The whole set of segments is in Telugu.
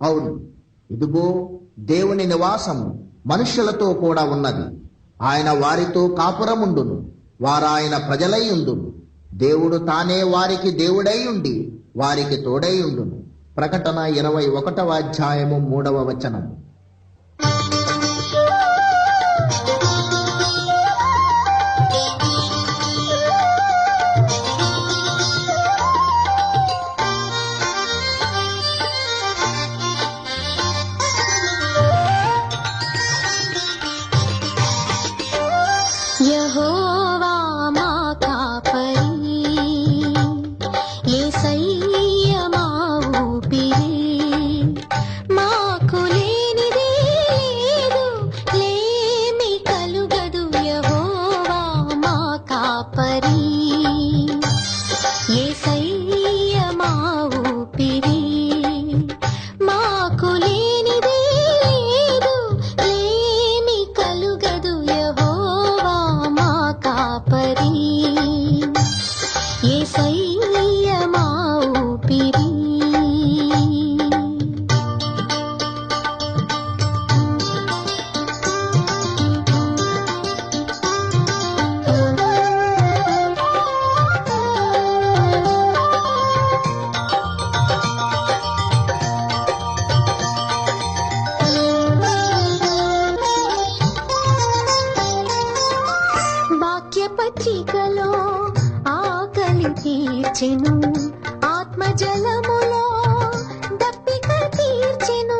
అవును, ఇదిగో దేవుని నివాసము మనుష్యులతో కూడా ఉన్నది. ఆయన వారితో కాపురముండును, వారాయన ప్రజలై ఉండును. దేవుడు తానే వారికి దేవుడై ఉండి వారికి తోడై ఉండును. ప్రకటన 21వ అధ్యాయము 3వ వచనం. యెహోవా మా కాపరి, యేసయ్య మా ఊపిరి, మాకు లేనిదే లేదు, లేమి కలుగదు. యెహోవా మా కాపరి, యేసయ్య మా ఊపిరి, మాకు లేనిదే లేదు, లేమి కలుగదు. యెహోవా మా కాపరి, యేసయ్య మా ఊపిరి. వాక్యపత్రికలో ఆకలి తీర్చెను, ఆత్మజలములో దప్పిక తీర్చెను.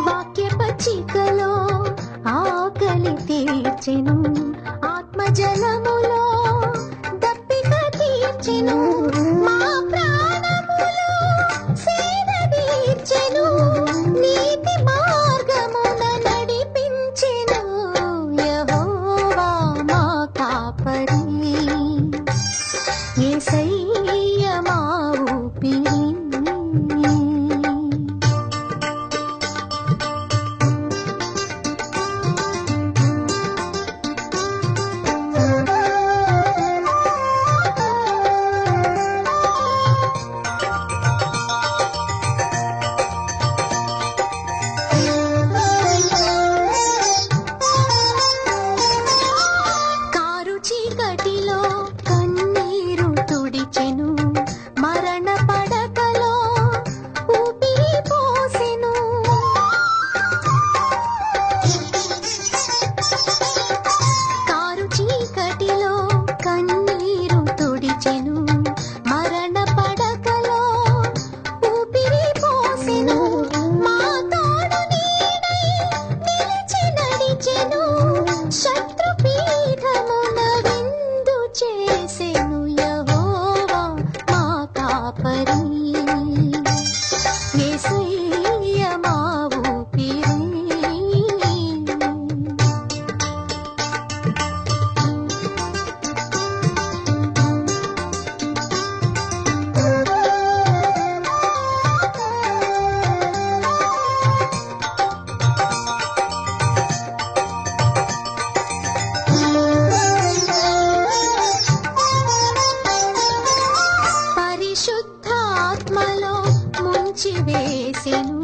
వాక్యపత్రికలో ఆకలి తీర్చెను, ఆత్మజలములో దప్పిక తీర్చెను. మా ప్రాణములో సేద తీర్చెను, నీతి మార్గమున నడిపించెను. యెహోవా మా కాపరి, యేసయ్య మా ఊపిరి. కారు చీకటిలో కన్నీరు తుడిచెను, మరణ పడకలో ఊపిరి పోసెను. కారు చీకటిలో కన్నీరు తుడిచెను, మరణ పడకలో ఊపిరి పోసెను. మా తోడు నీడై నిలిచి నడిచెను, శత్రు పీఠమున విందు చేసెను. యెహోవా మా కాపరి, యేసయ్య మా ఊపిరి. పరిశుద్ధాత్మలో ముంచి వేసెను,